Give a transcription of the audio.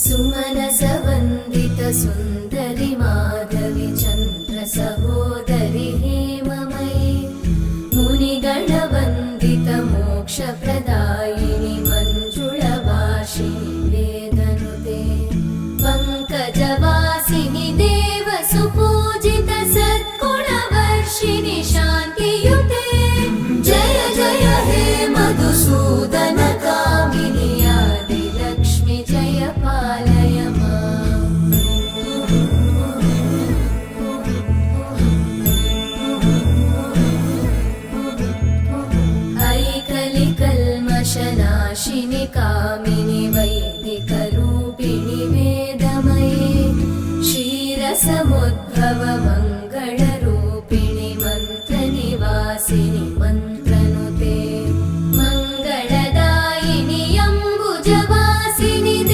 सुमनसवन्दित सुन्दरि माधवि चन्द्र सहोदरि हेममयि मुनिगणवन्दित मोक्षप्रदायिनि मञ्जुळभाषिणि वेदनुते पङ्कजवासिनि देवसुपूजित सद्गुणवर्षिणि शान्तियुते जय जय हे मधुसूदन कामिनि आदिलक्ष्मि जय पालय माम्। ऐकलिकल्मषनाशिनि कामिनि वै